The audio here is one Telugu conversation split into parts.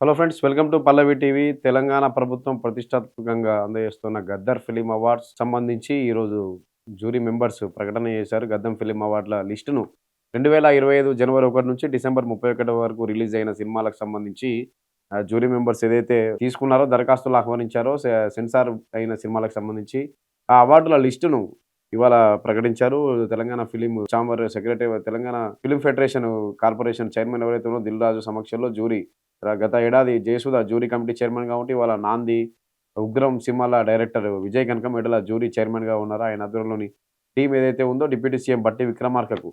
Hello friends, welcome to Pallavi TV. Telangana ప్రభుత్వం ప్రతిష్టాత్మకంగా అందజేస్తున్న గద్దర్ ఫిలిం అవార్డ్స్ సంబంధించి ఈరోజు జ్యూరీ మెంబర్స్ ప్రకటన చేశారు. గద్దం ఫిలిం అవార్డుల లిస్టును 2025 జనవరి 1 నుంచి డిసెంబర్ 31 వరకు రిలీజ్ అయిన సినిమాలకు సంబంధించి జ్యూరీ మెంబర్స్ ఏదైతే తీసుకున్నారో, దరఖాస్తులు ఆహ్వానించారో, సెన్సార్ అయిన సినిమాలకు సంబంధించి ఆ అవార్డుల లిస్టును ఇవాళ ప్రకటించారు. Telangana film chamber secretary, Telangana film federation corporation chairman ఎవరైతే ఉన్నారో దిల్ రాజు సమక్షంలో జ్యూరీ గత ఏడాది జయసుధ జ్యూరీ కమిటీ చైర్మన్‌గా ఉంటే, ఇవాళ 'నాంది', 'ఉగ్రం' సినిమాల డైరెక్టర్ విజయ్ కనకమేడల జ్యూరీ చైర్మన్‌గా ఉన్నారు. ఆయన ఆధ్వర్యంలోని టీమ్ ఏదైతే ఉందో డిప్యూటీ సీఎం బట్టి విక్రమార్కకు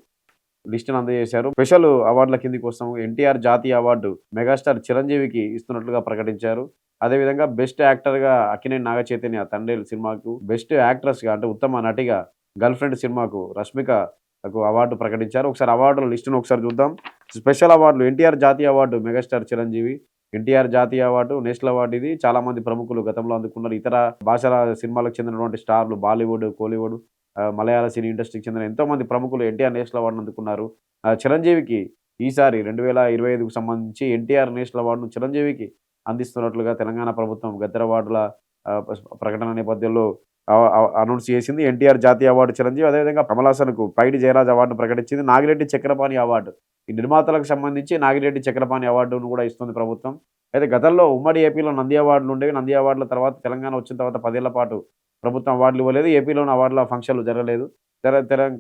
లిస్ట్‌ను అందజేశారు. స్పెషల్ అవార్డుల కిందకొస్తాం. ఎన్టీఆర్ జాతీయ అవార్డు మెగాస్టార్ చిరంజీవికి ఇస్తున్నట్లుగా ప్రకటించారు. అదేవిధంగా బెస్ట్ యాక్టర్‌గా అక్కినేని నాగచైతన్య 'తండేల్' సినిమాకు, బెస్ట్ యాక్ట్రెస్‌గా అంటే ఉత్తమ నటిగా 'గర్ల్ ఫ్రెండ్' సినిమాకు రష్మికకు అవార్డు ప్రకటించారు. ఒకసారి అవార్డుల లిస్ట్‌ను ఒకసారి చూద్దాం. స్పెషల్ అవార్డులు ఎన్టీఆర్ జాతీయ అవార్డు మెగాస్టార్ చిరంజీవి, ఎన్టీఆర్ జాతీయ అవార్డు, నేషనల్ అవార్డు ఇది చాలామంది ప్రముఖులు గతంలో అందుకున్నారు. ఇతర భాషల సినిమాలకు చెందినటువంటి స్టార్లు బాలీవుడ్, కోలీవుడ్, మలయాళ సినీ ఇండస్ట్రీకి చెందిన ఎంతోమంది ప్రముఖులు ఎన్టీఆర్ నేషనల్ అవార్డును అందుకున్నారు. చిరంజీవికి ఈసారి 2025కు సంబంధించి ఎన్టీఆర్ నేషనల్ అవార్డును చిరంజీవికి అందిస్తున్నట్లుగా తెలంగాణ ప్రభుత్వం గద్దర్ అవార్డుల ప్రకటన నేపథ్యంలో అనౌన్స్ చేసింది. ఎన్టీఆర్ జాతీయ అవార్డు చిరంజీవి, అదేవిధంగా కమల్ హాసన్‌కు పైడి జయరాజ్ అవార్డును ప్రకటించింది. నాగిరెడ్డి చక్రపాణి అవార్డు, ఈ నిర్మాతలకు సంబంధించి నాగిరెడ్డి చక్రపాణి అవార్డును కూడా ఇస్తుంది ప్రభుత్వం. అయితే గతంలో ఉమ్మడి ఏపీలో నంది అవార్డులు ఉండేవి. నంది అవార్డుల తర్వాత తెలంగాణ వచ్చిన తర్వాత 10 ఏళ్ల పాటు ప్రభుత్వం అవార్డులు ఇవ్వలేదు. ఏపీలోని అవార్డుల ఫంక్షన్‌లు జరగలేదు.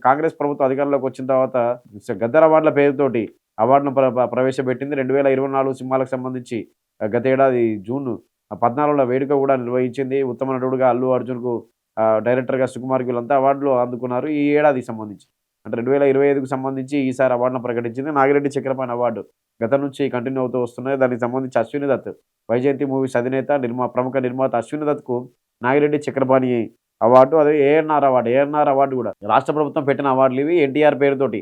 కాంగ్రెస్ ప్రభుత్వం అధికారంలోకి వచ్చిన తర్వాత గద్దర్ అవార్డుల పేరుతోటి అవార్డును ప్రవేశపెట్టింది. 2024 సినిమాలకు సంబంధించి గత ఏడాది జూన్ 14లో వేడుక కూడా నిర్వహించింది. ఉత్తమ నటుడుగా అల్లు అర్జున్‌కు, డైరెక్టర్‌గా సుకుమార్‌కి వీళ్ళంతా అవార్డులు అందుకున్నారు. ఈ ఏడాదికి సంబంధించి అంటే 2025కు సంబంధించి ఈసారి అవార్డును ప్రకటించింది. నాగిరెడ్డి చక్రపాణి అవార్డు గతం నుంచి కంటిన్యూ అవుతూ వస్తున్నాయి. దానికి సంబంధించి అశ్విని దత్, వైజయంతి మూవీస్ అధినేత, ప్రముఖ నిర్మాత అశ్విని దత్‌కు నాగిరెడ్డి చక్రపాణి అవార్డు, అదే ఏఎన్ఆర్ అవార్డు కూడా రాష్ట్ర ప్రభుత్వం పెట్టిన అవార్డులు ఇవి. ఎన్టీఆర్ పేరుతోటి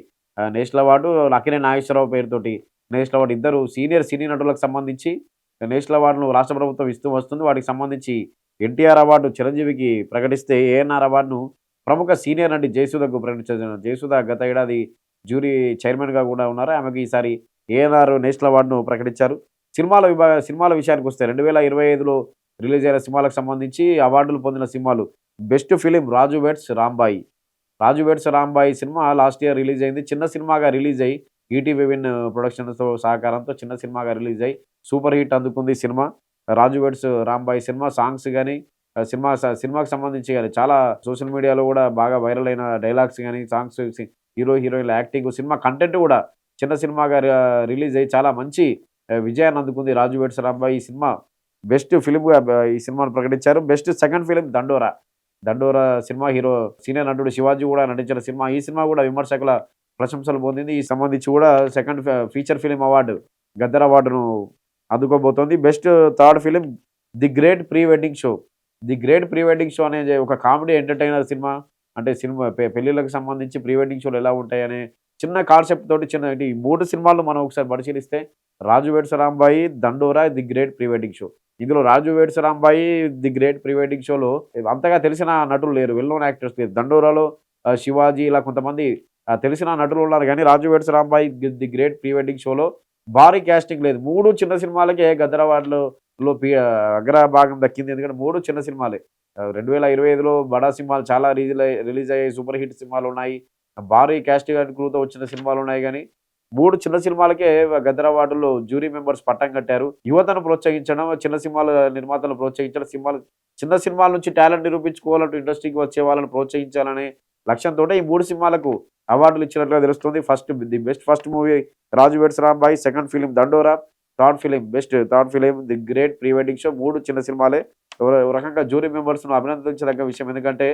నేషనల్ అవార్డు, అక్కినేని నాగేశ్వరరావు పేరుతోటి నేషనల్ అవార్డు. ఇద్దరు సీనియర్ సినీ నటులకు సంబంధించి నేషనల్ అవార్డును రాష్ట్ర ప్రభుత్వం ఇస్తూ వస్తుంది. వాటికి సంబంధించి ఎన్టీఆర్ అవార్డు చిరంజీవికి ప్రకటిస్తే, ఏఎన్ఆర్ అవార్డును ప్రముఖ సీనియర్ నటి జయసుధకు ప్రకటించారు. జయసుధ గత ఏడాది జ్యూరీ చైర్మన్‌గా కూడా ఉన్నారు. ఆమెకు ఈసారి ఏఎన్ఆర్ నేషనల్ అవార్డును ప్రకటించారు. సినిమాల విషయానికొస్తే 2025లో రిలీజ్ అయిన సినిమాలకు సంబంధించి అవార్డులు పొందిన సినిమాలు: best film 'Raju weds Rambai'. 'Raju weds Rambai' సినిమా లాస్ట్ ఇయర్ రిలీజ్ అయింది. చిన్న సినిమాగా రిలీజ్ అయ్యి ఈటీ వివిన్ ప్రొడక్షన్స్‌తో సహకారంతో చిన్న సినిమాగా రిలీజ్ అయ్యి సూపర్ హిట్ అందుకుంది సినిమా. 'రాజు వెడ్స్ రాంబాయి' సినిమా సాంగ్స్ గాని, సినిమాకి సంబంధించి గాని చాలా సోషల్ మీడియాలో కూడా బాగా వైరల్ అయిన డైలాగ్స్ గాని, సాంగ్స్, హీరో, హీరోయిన్‌ల యాక్టింగ్, సినిమా కంటెంట్ కూడా చిన్న సినిమాగా రిలీజ్ అయ్యి చాలా మంచి విజయాన్ని అందుకుంది 'రాజు వెడ్స్ రాంబాయి' ఈ సినిమా. బెస్ట్ ఫిల్మ్‌గా ఈ సినిమాను ప్రకటించారు. Best second film 'Dandora'. 'Dandora' సినిమా హీరో సీనియర్ నటుడు శివాజీ కూడా నటించిన సినిమా. ఈ సినిమా కూడా విమర్శకుల ప్రశంసలు పొందింది. ఈ సంబంధించి కూడా second feature film award, Gaddar అవార్డును అందుకోబోతోంది. Best third film 'the great pre wedding show'. 'The great pre wedding show' అనేది ఒక కామెడీ ఎంటర్‌టైనర్ సినిమా. అంటే సినిమా పెళ్ళిళ్ళకి సంబంధించి ప్రీ వెడ్డింగ్ షోలు ఎలా ఉంటాయనే చిన్న కాన్సెప్ట్ తోటి ఈ 3 సినిమాలు మనం ఒకసారి పరిశీలిస్తే 'Raju weds Rambai', 'Dandora', 'the great pre wedding show'. ఇందులో 'Raju weds Rambai', 'the great pre wedding షో'లో అంతగా తెలిసిన నటులు లేరు. వెల్ నోన్ యాక్టర్స్ లేరు. 'దండోరా'లో శివాజీ ఇలా కొంతమంది తెలిసిన నటులు ఉన్నారు గానీ, 'Raju weds Rambai', 'the great pre wedding షో'లో భారీ కాస్టింగ్ లేదు. 3 చిన్న సినిమాలకే గద్దర్ అవార్డులో అగ్రభాగం దక్కింది. ఎందుకంటే 3 చిన్న సినిమాలే. 2025లో బడా సినిమాలు చాలా రిలీజ్ అయ్యాయి. సూపర్ హిట్ సినిమాలున్నాయి. భారీ కాస్ట్ అండ్ క్రూతో వచ్చిన సినిమాలున్నాయి గానీ, 3 చిన్న సినిమాలకే గద్దర్ అవార్డుల్లో జ్యూరీ మెంబర్స్ పట్టం కట్టారు. యువతను ప్రోత్సహించడం, చిన్న సినిమాల నిర్మాతలను ప్రోత్సహించడం, చిన్న సినిమాల నుంచి టాలెంట్ నిరూపించుకోవాలంటూ ఇండస్ట్రీకి వచ్చే వాళ్ళని ప్రోత్సహించాలనే లక్ష్యంతోటే ఈ 3 సినిమాలకు అవార్డులు ఇచ్చినట్లుగా తెలుస్తుంది. First movie 'Raju weds Rambai', second film 'Dandora', third film 'the great pre wedding show'. 3 చిన్న సినిమాలే. ఒక రకంగా జ్యూరీ మెంబర్స్‌ను అభినందించదగ్గ విషయం. ఎందుకంటే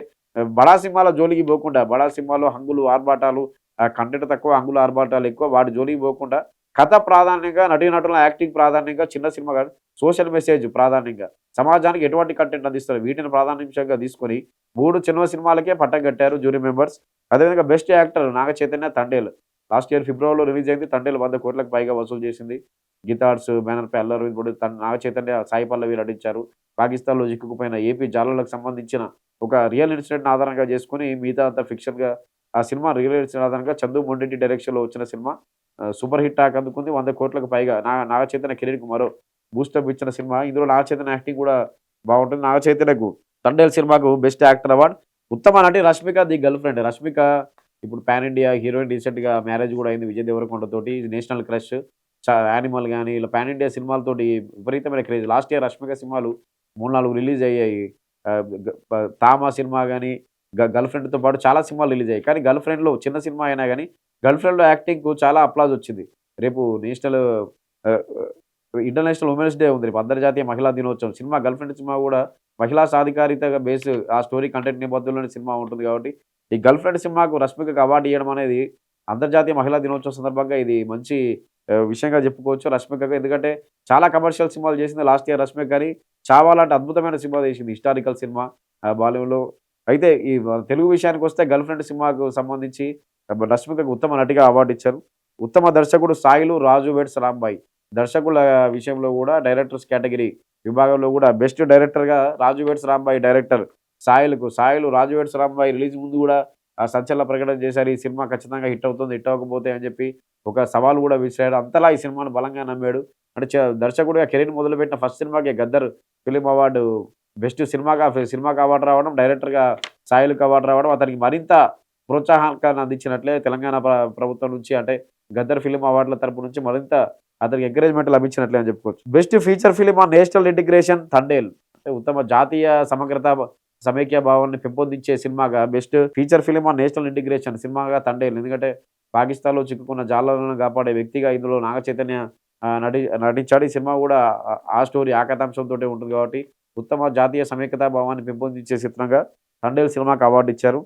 బడా సినిమాల జోలికి పోకుండా, బడా సినిమాలో హంగులు, ఆర్భాటాలు, కంటెంట్ తక్కువ, హంగులు, ఆర్భాటాలు ఎక్కువ, వాటి జోలికి పోకుండా కథ ప్రాధాన్యంగా, నటీనటుల యాక్టింగ్ ప్రాధాన్యంగా, చిన్న సినిమా కాదు సోషల్ మెసేజ్ ప్రాధాన్యంగా, సమాజానికి ఎటువంటి కంటెంట్ అందిస్తారు, వీటిని ప్రాధాన్యాంశంగా తీసుకొని 3 చిన్న సినిమాలకే పట్టం కట్టారు జ్యూరీ మెంబర్స్. అదేవిధంగా best actor Naga Chaitanya 'Thandel' last year ఫిబ్రవరిలో రిలీజ్ అయింది. 'తండేల్' 100 కోట్లకు పైగా వసూలు చేసింది. గీతా ఆర్ట్స్ బ్యానర్‌పై అల్లు అరవింద్, ఇప్పుడు నాగ చైతన్య, సాయి పల్లవి నటించారు. పాకిస్తాన్‌లో చిక్కుకుపోయిన ఏపీ జాలర్లకు సంబంధించిన ఒక రియల్ ఇన్సిడెంట్‌ని ఆధారంగా చేసుకొని మిగతా అంతా ఫిక్షన్‌గా ఆ సినిమా రియల్ ఇన్సిడెంట్ ఆధారంగా చందు మొండెడ్డి డైరెక్షన్‌లో వచ్చిన సినిమా సూపర్ హిట్ టాక్ అందుకుంది. 100 కోట్లకు పైగా నాగ చైతన్య కెరీర్‌కి మరో బూస్టప్ ఇచ్చిన సినిమా. ఇందులో నాగ చైతన్య యాక్టింగ్ కూడా బాగుంటుంది. నాగ చైతన్యకు 'తండేల్' సినిమాకు బెస్ట్ యాక్టర్ అవార్డ్. ఉత్తమ నటి 'Rashmika the girlfriend'. Rashmika ఇప్పుడు పాన్ ఇండియా హీరోయిన్, రీసెంట్‌గా మ్యారేజ్ కూడా అయింది విజయ్ దేవరకొండతోటి. National crush. 'యానిమల్' గాని ఇలా పాన్ ఇండియా సినిమాలతోటి విపరీతమైన క్రేజ్. లాస్ట్ ఇయర్ రష్మిక సినిమాలు 3, 4 రిలీజ్ అయ్యాయి. ఆహ్, గ ప 'తామా' సినిమా గాని, గర్ల్ ఫ్రెండ్‌తో పాటు చాలా సినిమాలు రిలీజ్ అయ్యాయి. కానీ గర్ల్ ఫ్రెండ్‌లో చిన్న సినిమా అయినా గాని గర్ల్ ఫ్రెండ్‌లో యాక్టింగ్‌కు చాలా అప్లాజ్ వచ్చింది. రేపు నేషనల్ ఆహ్, ఇంటర్నేషనల్ ఉమెన్స్ డే ఉంది. రేపు అంతర్జాతీయ మహిళా దినోత్సవం. సినిమా 'గర్ల్ ఫ్రెండ్' సినిమా కూడా మహిళా సాధికారితగా ఆ స్టోరీ కంటెంట్ నేపథ్యంలోనే సినిమా ఉంటుంది కాబట్టి, ఈ 'గర్ల్ ఫ్రెండ్' సినిమాకు రష్మికకు అవార్డ్ ఇయ్యడం అనేది అంతర్జాతీయ మహిళా దినోత్సవం సందర్భంగా ఇది మంచి విషయంగా చెప్పుకోవచ్చు రష్మికకు. ఎందుకంటే చాలా కమర్షియల్ సినిమాలు చేసింది లాస్ట్ ఇయర్ రష్మిక గాని. 'చావా' లాంటి అద్భుతమైన సినిమా తీసింది. హిస్టారికల్ సినిమా బాలీవుడ్‌లో. అయితే ఈ తెలుగు విషయానికొస్తే 'గర్ల్ ఫ్రెండ్' సినిమాకు సంబంధించి రష్మికకు ఉత్తమ నటిగా అవార్డ్ ఇచ్చారు. ఉత్తమ దర్శకుడు సాయిలు, రాజు వెడ్స్ రాంబాయి. దర్శకుల విషయంలో కూడా డైరెక్టర్స్ కేటగిరీ విభాగంలో కూడా బెస్ట్ డైరెక్టర్‌గా రాజు వెడ్స్ రాంబాయి డైరెక్టర్ సాయిలు, రాజు వెడ్స్ రాంబాయి రిలీజ్ ముందు కూడా సంచలన ప్రకటన చేశారు. ఈ సినిమా ఖచ్చితంగా హిట్ అవుతుంది. హిట్ అవ్వకపోతే అని చెప్పి ఒక సవాల్ కూడా విసిరాడు. అంతలా ఈ సినిమాను బలంగా నమ్మాడు. అంటే దర్శకుడిగా కెరీర్ మొదలుపెట్టిన ఫస్ట్ సినిమాకే గద్దర్ ఫిల్మ్ అవార్డు బెస్ట్ సినిమాకి అవార్డు రావడం, డైరెక్టర్‌గా సాయిలుకి అవార్డు రావడం అతనికి మరింత ప్రోత్సాహకాన్ని అందించినట్లే తెలంగాణ ప్రభుత్వం నుంచి అంటే గద్దర్ ఫిల్మ్ అవార్డుల తరపు నుంచి మరింత అతనికి ఎంకరేజ్‌మెంట్ లభించినట్లే అని చెప్పుకోవచ్చు. Best feature film on national integration 'Thandel'. అంటే ఉత్తమ జాతీయ సమగ్రత సమైక్య భావాన్ని పెంపొందించే సినిమాగా best feature film on national integration సినిమాగా 'తండేల్'. ఎందుకంటే పాకిస్తాన్‌లో చిక్కుకున్న జాలర్లను కాపాడే వ్యక్తిగా ఇందులో నాగ చైతన్య నటించాడు. ఈ సినిమా కూడా ఆ స్టోరీ ఆ కథాంశంతోటే ఉంటుంది కాబట్టి ఉత్తమ జాతీయ సమైక్యతా భావాన్ని పెంపొందించే చిత్రంగా 'తండేల్' సినిమాకి అవార్డు ఇచ్చారు.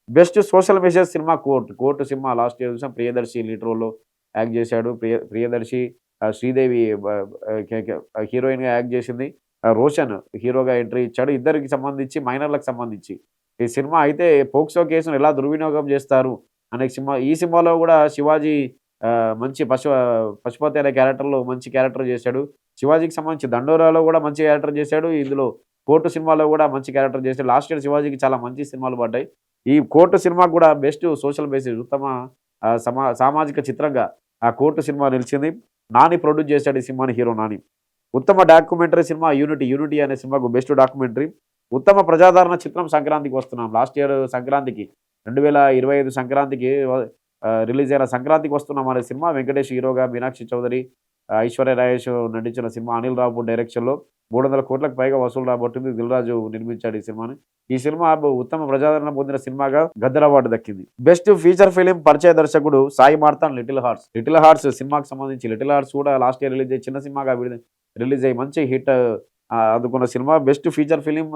Best social message cinema 'court' cinema last year చూసాం. ప్రియదర్శి లీడ్ రోల్‌లో యాక్ట్ చేశాడు. ప్రియదర్శి శ్రీదేవి హీరోయిన్‌గా యాక్ట్ చేసింది. రోషన్ హీరోగా ఎంట్రీ ఇచ్చాడు. ఇద్దరికి సంబంధించి మైనర్‌లకు సంబంధించి ఈ సినిమా. అయితే పోక్సో కేసును ఎలా దుర్వినియోగం చేస్తారు అనే సినిమా. ఈ సినిమాలో కూడా శివాజీ మంచి పశుపతి అనే క్యారెక్టర్‌లో మంచి క్యారెక్టర్ చేశాడు. శివాజీకి సంబంధించి 'దండోరా'లో కూడా మంచి క్యారెక్టర్ చేశాడు. ఇందులో 'కోర్ట్' సినిమాలో కూడా మంచి క్యారెక్టర్ చేశాడు. లాస్ట్ ఇయర్ శివాజీకి చాలా మంచి సినిమాలు పడ్డాయి. ఈ 'కోర్ట్' సినిమాకు కూడా బెస్ట్ సోషల్ మెసేజ్ ఉత్తమ సామాజిక చిత్రంగా ఆ 'కోర్ట్' సినిమా నిలిచింది. నాని ప్రొడ్యూస్ చేశాడు ఈ సినిమాని, హీరో నాని. ఉత్తమ డాక్యుమెంటరీ సినిమా 'యూనిటీ' అనే సినిమాకు బెస్ట్ డాక్యుమెంటరీ. ఉత్తమ ప్రజాదరణ చిత్రం సంక్రాంతికి వస్తున్నాం. లాస్ట్ ఇయర్ సంక్రాంతికి 2025 సంక్రాంతికి రిలీజ్ అయిన 'సంక్రాంతికి వస్తున్నాం' అనే సినిమా వెంకటేష్ హీరోగా, మీనాక్షి చౌదరి, ఐశ్వర్య రాజేష్ నటించిన సినిమా. అనిల్ రావుపూడి డైరెక్షన్‌లో 300 కోట్లకు పైగా వసూలు రాబట్టింది. దిల్ రాజు నిర్మించాడు ఈ సినిమాని. ఈ సినిమా ఉత్తమ ప్రజాదరణ పొందిన సినిమాగా గద్దర్ అవార్డు దక్కింది. బెస్ట్ ఫీచర్ ఫిలిం పరిచయ దర్శకుడు సాయి మార్తాండ్ 'లిటిల్ హార్ట్స్' సినిమాకి సంబంధించి 'లిటిల్ హార్ట్స్' కూడా లాస్ట్ ఇయర్ రిలీజ్ అయ్యి చిన్న సినిమాగా రిలీజ్ అయ్యి మంచి హిట్ అందుకున్న సినిమా. బెస్ట్ ఫీచర్ ఫిలిం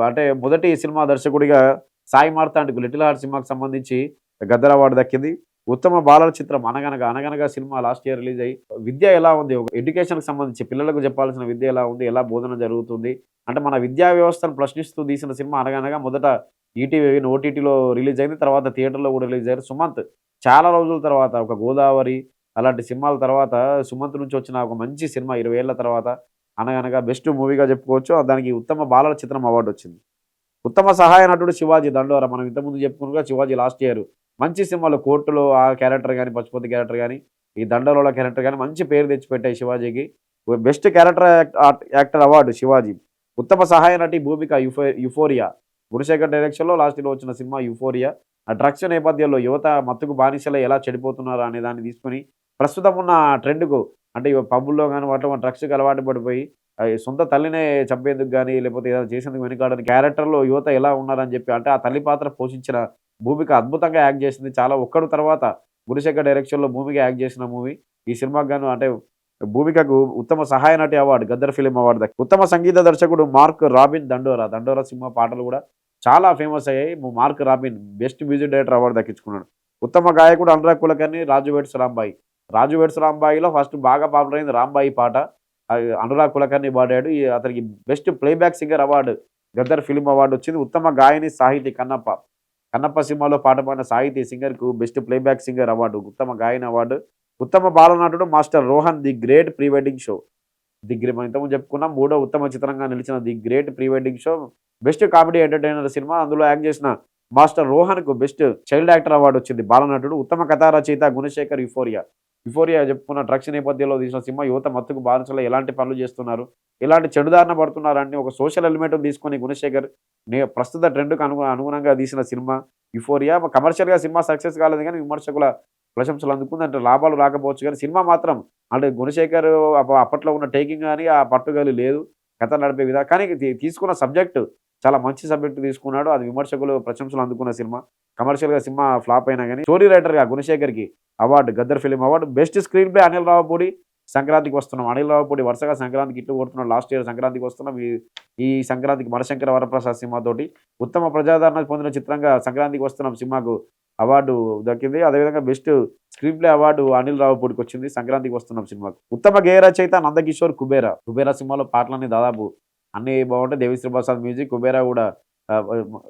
అంటే మొదటి సినిమా దర్శకుడిగా సాయి మార్తాండ్‌కు 'లిటిల్ హార్ట్స్' సినిమాకి సంబంధించి గద్దర్ అవార్డు దక్కింది. ఉత్తమ బాలల చిత్రం 'అనగనగా' సినిమా లాస్ట్ ఇయర్ రిలీజ్ అయ్యి విద్య ఎలా ఉంది, ఒక ఎడ్యుకేషన్‌కి సంబంధించి పిల్లలకు చెప్పాల్సిన విద్య ఎలా ఉంది, ఎలా బోధన జరుగుతుంది అంటే మన విద్యా వ్యవస్థను ప్రశ్నిస్తూ తీసిన సినిమా 'అనగనగా'. మొదట ఈటీవీ ఓటీటీలో రిలీజ్ అయింది. తర్వాత థియేటర్‌లో కూడా రిలీజ్ అయ్యారు. సుమంత్ చాలా రోజుల తర్వాత ఒక 'గోదావరి' అలాంటి సినిమాల తర్వాత సుమంత్ నుంచి వచ్చిన ఒక మంచి సినిమా 20 ఏళ్ల తర్వాత 'అనగనగా' బెస్ట్ మూవీగా చెప్పుకోవచ్చు. దానికి ఉత్తమ బాలల చిత్రం అవార్డు వచ్చింది. ఉత్తమ సహాయ నటుడు 'శివాజీ' 'దండోర'. మనం ఇంతకుముందు చెప్పుకున్నగా 'శివాజీ' లాస్ట్ ఇయర్ మంచి సినిమాలు 'కోర్టులో' ఆ క్యారెక్టర్ గాని, పశుపతి క్యారెక్టర్ గాని, ఈ 'దండోర'లో క్యారెక్టర్ గాని మంచి పేరు తెచ్చిపెట్టాయి శివాజీకి. Best character actor award 'Shivaji'. ఉత్తమ సహాయ నటి భూమిక 'యుఫోరియా'. గుణశేఖర్ డైరెక్షన్‌లో లాస్ట్ ఇయర్ వచ్చిన సినిమా 'యుఫోరియా'. డ్రగ్స్ నేపథ్యంలో యువత మత్తుకు బానిసలై ఎలా చెడిపోతున్నారు అనే దాన్ని తీసుకొని ప్రస్తుతం ఉన్న ట్రెండ్‌కు అంటే పబ్బుల్లో గాని వాటిలో డ్రగ్స్‌కి అలవాటు పడిపోయి సొంత తల్లినే చంపేందుకు గాని, లేకపోతే ఏదైనా చేసేందుకు వెనుకాడని క్యారెక్టర్‌లో యువత ఎలా ఉన్నారని చెప్పి అంటే ఆ తల్లి పాత్ర పోషించిన భూమిక అద్భుతంగా యాక్ట్ చేసింది. చాలా ఒక్కడు తర్వాత గుణశేఖర్ డైరెక్షన్‌లో భూమిక యాక్ట్ చేసిన మూవీ. ఈ సినిమాకు గాను అంటే భూమికకు ఉత్తమ సహాయ నటి అవార్డు గద్దర్ ఫిల్మ్ అవార్డు దక్కింది. ఉత్తమ సంగీత దర్శకుడు మార్క్ రాబిన్ 'దండోరా' సినిమా పాటలు కూడా చాలా ఫేమస్ అయ్యాయి. Mark Robin best music director award దక్కించుకున్నాడు. ఉత్తమ గాయకుడు అనురాగ్ కులకర్ణి 'రాజు వెడ్స్ రాంబాయిలో ఫస్ట్ బాగా పాపులర్ అయింది 'రాంబాయి' పాట. అనురాగ్ కులకర్ణి పాడాడు. అతనికి best playback singer award Gaddar film award వచ్చింది. ఉత్తమ గాయని సాహితీ కన్నప్ప సినిమాలో పాట పాడిన సాహితీ సింగర్‌కు బెస్ట్ ప్లేబ్యాక్ సింగర్ అవార్డు, ఉత్తమ గాయని అవార్డు. ఉత్తమ బాలనటుడు master Rohan 'the great pre wedding show'. మనం ఇంతకుముందు చెప్పుకున్నాం. మూడో ఉత్తమ చిత్రంగా నిలిచిన 'the great pre wedding show' best comedy entertainer cinema. అందులో యాక్ట్ చేసిన మాస్టర్ రోహన్‌కు బెస్ట్ చైల్డ్ యాక్టర్ అవార్డు వచ్చింది బాలనటుడు. ఉత్తమ కథా రచయిత గుణశేఖర్ 'యుఫోరియా'. యుఫోరియా చెప్పుకున్న డ్రగ్స్ నేపథ్యంలో తీసిన సినిమా. యువత మత్తుకు బానిసలై ఎలాంటి పనులు చేస్తున్నారు, ఎలాంటి చెడుదారిన పడుతున్నారని ఒక సోషల్ ఎలిమెంట్ తీసుకొని గుణశేఖర్ ప్రస్తుత ట్రెండ్‌కు అనుగుణంగా తీసిన సినిమా 'యుఫోరియా'. కమర్షియల్‌గా సినిమా సక్సెస్ కాలేదు గానీ విమర్శకుల ప్రశంసలు అందుకుంది. అంటే లాభాలు రాకపోవచ్చు గానీ సినిమా మాత్రం అంటే గుణశేఖర్ అప్పట్లో ఉన్న టేకింగ్ గాని, ఆ పట్టుదల లేదు. కథ నడిపే విధానం కానీ తీసుకున్న సబ్జెక్ట్ చాలా మంచి సబ్జెక్ట్ తీసుకున్నాడు. అది విమర్శకులు ప్రశంసలు అందుకున్న సినిమా. కమర్షియల్‌గా సినిమా ఫ్లాప్ అయినా గానీ స్టోరీ రైటర్‌గా గుణశేఖర్‌కి award 'Gaddar film award'. Best screenplay Anil Ravipudi. సంక్రాంతికి వస్తున్నాం. అనిల్ రావిపూడి వరుసగా సంక్రాంతికి హిట్లు కొడుతున్నాడు. లాస్ట్ ఇయర్ సంక్రాంతికి వస్తున్నాం. ఈ సంక్రాంతికి 'మనశంకర వరప్రసాద్' సినిమాతోటి ఉత్తమ ప్రజాదరణ పొందిన చిత్రంగా 'సంక్రాంతికి వస్తున్నాం' సినిమాకు అవార్డు దక్కింది. అదేవిధంగా best screenplay award Anil రావిపూడికి వచ్చింది 'సంక్రాంతికి వస్తున్నాం' సినిమాకు. ఉత్తమ గేయ రచయిత నందకిషోర్ 'కుబేరా'. 'కుబేరా' సినిమాలో పాటలన్నీ దాదాపు అన్నీ బాగుంటాయి. దేవిశ్రీ ప్రసాద్ మ్యూజిక్. 'కుబేరా' కూడా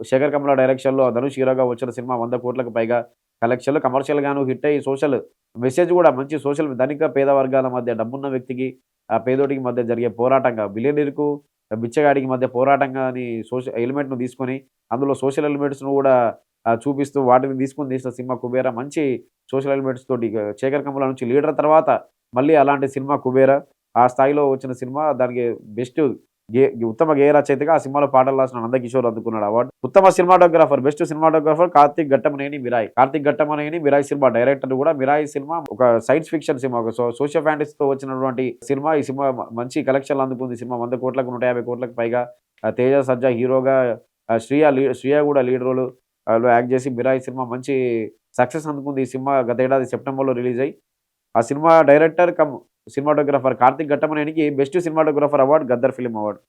శేఖర్ కమ్ముల డైరెక్షన్‌లో ధనుష్ హీరోగా వచ్చిన సినిమా. 100 కోట్లకు పైగా కలెక్షన్‌లు. కమర్షియల్‌గాను హిట్ అయ్యి సోషల్ మెసేజ్ కూడా మంచి సోషల్ ధనిక పేద వర్గాల మధ్య డబ్బున్న వ్యక్తికి పేదోడికి మధ్య జరిగే పోరాటంగా బిలియనీర్‌కు బిచ్చగాడికి మధ్య పోరాటంగా అని ఎలిమెంట్‌ను తీసుకొని అందులో సోషల్ ఎలిమెంట్స్‌ను కూడా చూపిస్తూ వాటిని తీసుకొని తీసిన సినిమా 'కుబేరా'. మంచి సోషల్ ఎలిమెంట్స్ తోటి శేఖర్ కమ్ముల నుంచి లీడర్ తర్వాత మళ్ళీ అలాంటి సినిమా 'కుబేరా'. ఆ స్థాయిలో వచ్చిన సినిమా. దానికి బెస్ట్ ఉత్తమ గేయ రచయితగా ఆ సినిమాలో పాటలు రాసిన నందకిషోర్ అందుకున్నాడు అవార్డు. ఉత్తమ cinematographer best cinematographer Karthik Ghattamaneni Mirai. Karthik Ghattamaneni Mirai cinema director కూడా. మిరాయ్ సినిమా ఒక సైన్స్ ఫిక్షన్ సినిమా. ఒక సోషియో ఫ్యాంటసీతో వచ్చినటువంటి సినిమా. ఈ సినిమా మంచి కలెక్షన్లు అందుకుంది. సినిమా 100 కోట్లకు 150 కోట్లకు పైగా. తేజ సజ్జా హీరోగా, శ్రియ కూడా లీడ్ రోల్ లో యాక్ట్ చేసి మిరాయ్ సినిమా మంచి సక్సెస్ అందుకుంది. ఈ సినిమా గత ఏడాది సెప్టెంబర్‌లో రిలీజ్ అయ్యి ఆ cinema director cum cinematographer Karthik ఘట్టమనేనికి best cinematographer award 'Gaddar film award'.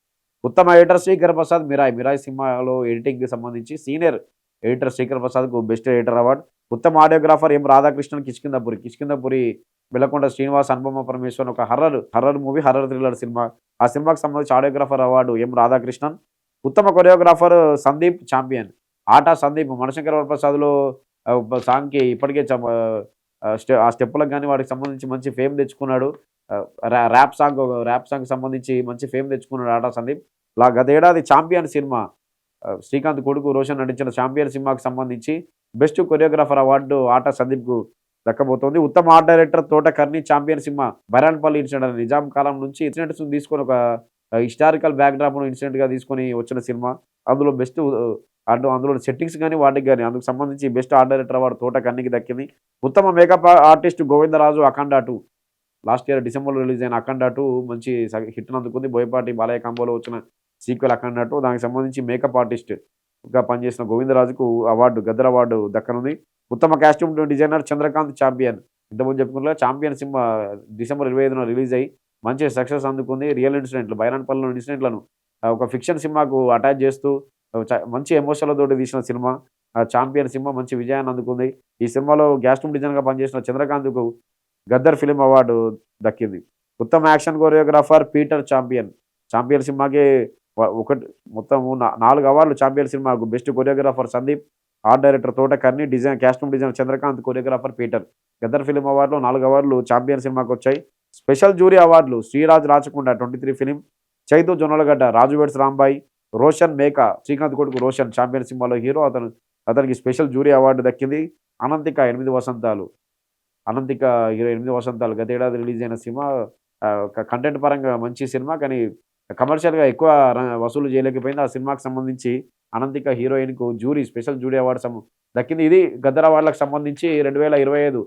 ఉత్తమ ఎడిటర్ శ్రీకర్ ప్రసాద్ మిరాయ్. మిరాయ్ సినిమాలో ఎడిటింగ్‌కి సంబంధించి సీనియర్ ఎడిటర్ శ్రీకర్ ప్రసాద్‌కు బెస్ట్ ఎడిటర్ అవార్డ్. ఉత్తమ ఆడియోగ్రాఫర్ ఎం రాధాకృష్ణన్ 'కిష్కింధపురి'. 'కిష్కింధపురి' బెల్లకొండ శ్రీనివాస్, అనుపమ పరమేశ్వరన్ ఒక horror movie, horror thriller cinema. ఆ సినిమాకి సంబంధించి ఆడియోగ్రాఫర్ అవార్డు ఎం రాధాకృష్ణన్. ఉత్తమ కొరియోగ్రాఫర్ సందీప్ చాంపియన్. ఆట సందీప్ 'మనశంకర వరప్రసాద్‌లో' సాంగ్‌కి ఇప్పటికే ఆ స్టెప్పులకు గాని వాటికి సంబంధించి మంచి ఫేమ్ తెచ్చుకున్నాడు. ర్యాప్ సాంగ్‌కి సంబంధించి మంచి ఫేమ్ తెచ్చుకున్నాడు ఆట సందీప్. గతేడాది 'చాంపియన్' సినిమా శ్రీకాంత్ కొడుకు రోషన్ నటించిన 'చాంపియన్' సినిమాకి సంబంధించి బెస్ట్ కొరియోగ్రాఫర్ అవార్డు ఆట సందీప్‌కు దక్కబోతోంది. ఉత్తమ art director Thota Karni. 'Champion' cinema Bairanpally incident Nizam కాలం నుంచి ఇన్సిడెంట్స్‌ని తీసుకొని ఒక హిస్టారికల్ బ్యాక్‌డ్రాప్‌ను ఇన్సిడెంట్‌గా తీసుకొని వచ్చిన సినిమా. అందులో బెస్ట్ అందులో సెట్టింగ్స్ గాని వాటికి గాని అందుకు సంబంధించి బెస్ట్ ఆర్ట్ డైరెక్టర్ అవార్డు తోట కర్ణికి దక్కింది. ఉత్తమ మేకప్ ఆర్టిస్ట్ గోవిందరాజు. 'అఖండ 2' లాస్ట్ ఇయర్ డిసెంబర్‌లో రిలీజ్ అయిన 'అఖండ 2' మంచి హిట్‌ని అందుకుంది. బోయపాటి బాలయ్య కాంబోలో వచ్చిన సీక్వెల్ 'అఖండ 2'. దానికి సంబంధించి మేకప్ ఆర్టిస్ట్‌గా పనిచేసిన గోవిందరాజుకు అవార్డు గద్దర్ అవార్డు దక్కనుంది. ఉత్తమ కాస్ట్యూమ్ డిజైనర్ చంద్రకాంత్. 'చాంపియన్' ఇంతకుముందు చెప్పుకున్నట్లుగా 'చాంపియన్' సినిమా డిసెంబర్ 25న రిలీజ్ అయ్యి మంచి సక్సెస్ అందుకుంది. రియల్ ఇన్సిడెంట్లు బైరాన్పల్లిలో ఇన్సిడెంట్లను ఒక ఫిక్షన్ సినిమాకు అటాచ్ చేస్తూ మంచి ఎమోషన్‌లతోటి తీసిన సినిమా. 'చాంపియన్' సినిమా మంచి విజయాన్ని అందుకుంది. ఈ సినిమాలో కాస్ట్యూమ్ డిజైనర్‌గా పనిచేసిన చంద్రకాంత్‌కు 'గద్దర్ ఫిల్మ్ అవార్డు' దక్కింది. ఉత్తమ యాక్షన్ కొరియోగ్రాఫర్ పీటర్. 'చాంపియన్' సినిమాకి మొత్తం 4 అవార్డులు 'చాంపియన్' సినిమాకు. Best choreographer Sandeep, art director Thota Karni, costume designer Chandrakanth, choreographer Peter. 'Gaddar film అవార్డు'లో 4 అవార్డులు 'చాంపియన్' సినిమాకు వచ్చాయి. స్పెషల్ జ్యూరీ అవార్డులు శ్రీరాజ్ రాచకొండ 23 ఫిలిం, చైతు జొన్నలగడ్డ, రాజు వెడ్స్ రాంబాయి, రోషన్ మేకా శ్రీకాంత్ కొడుకు రోషన్ 'చాంపియన్' సినిమాలో హీరో. అతనికి స్పెషల్ జ్యూరీ అవార్డు దక్కింది. అనంతిక 8 వసంతాలు. 8 వసంతాలు గత ఏడాది రిలీజ్ అయిన సినిమా. కంటెంట్ పరంగా మంచి సినిమా కానీ కమర్షియల్‌గా ఎక్కువ వసూలు చేయలేకపోయింది. ఆ సినిమాకి సంబంధించి అనంతిక హీరోయిన్‌కు స్పెషల్ జ్యూరీ అవార్డు దక్కింది. ఇది గద్దర్ అవార్డులకు సంబంధించి 2025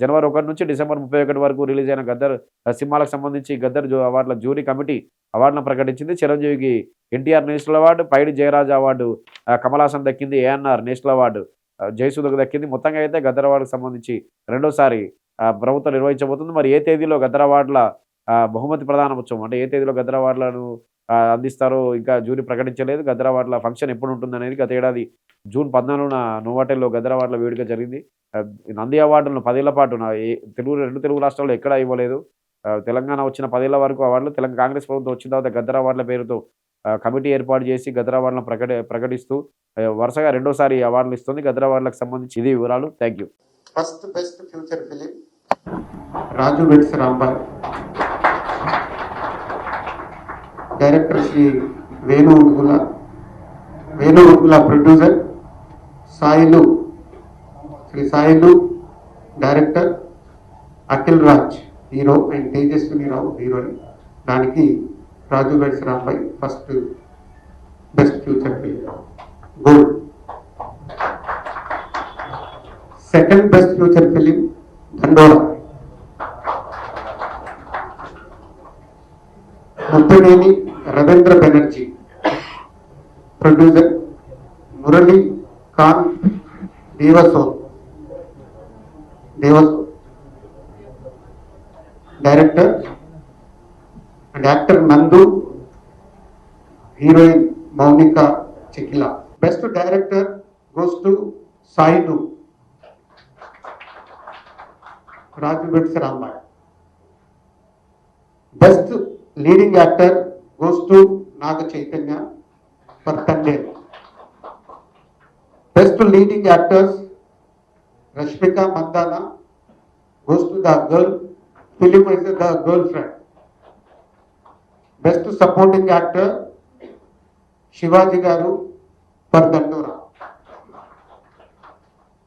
జనవరి 1 నుంచి డిసెంబర్ 31 వరకు రిలీజ్ అయిన గద్దర్ సినిమాలకు సంబంధించి గద్దర్ అవార్డుల జ్యూరీ కమిటీ అవార్డులను ప్రకటించింది. చిరంజీవికి ఎన్టీఆర్ నేషనల్ అవార్డు, పైడి జయరాజ్ అవార్డు కమల్ హాసన్ దక్కింది. ఏఎన్ఆర్ నేషనల్ అవార్డు జయసుధకు దక్కింది. మొత్తంగా అయితే గద్దర్ అవార్డుకు సంబంధించి రెండోసారి ప్రభుత్వం నిర్వహించబోతుంది. మరి ఏ తేదీలో గద్దర్ అవార్డుల బహుమతి ప్రదానోత్సవం అంటే ఏ తేదీలో గద్దర్ అవార్డులను అందిస్తారో ఇంకా జ్యూరీ ప్రకటించలేదు. గద్దర్ అవార్డుల ఫంక్షన్ ఎప్పుడు ఉంటుందనేది గత ఏడాది జూన్ 14న నోవాటెల్లో గద్దర్ అవార్డుల వేడుక జరిగింది. నంది అవార్డులను 10 ఏళ్ల పాటు రెండు తెలుగు రాష్ట్రాల్లో ఎక్కడా ఇవ్వలేదు. తెలంగాణ వచ్చిన 10 ఏళ్ల వరకు అవార్డులు, కాంగ్రెస్ ప్రభుత్వం వచ్చిన తర్వాత గద్దర్ అవార్డుల పేరుతో కమిటీ ఏర్పాటు చేసి గద్దర్ అవార్డులను ప్రకటిస్తూ వరుసగా రెండోసారి అవార్డులు ఇస్తుంది. గద్దర్ అవార్డులకు సంబంధించి ఇది వివరాలు. Thank you. First best future film Raju weds Rambai. Director Shri Venu Udugula. Producer Shri Sailu. Director Akhil Raj hero and Tejaswini Rao heroine. దానికి Raju weds Rambai first best future film gold. Second best future film Dandora. Muppineni Ravindra Banerjee producer, Murali Kanth Devaso director and actor Nandu, heroine Mounika Chekila. Best director goes to సాయిను, Raju weds Rambai. Best leading actor goes to Naga Chaitanya for Thandel. Best leading actors Rashmika Mandanna goes to the girl film is the girlfriend. Best supporting actor Shivaji Garu for Dandu.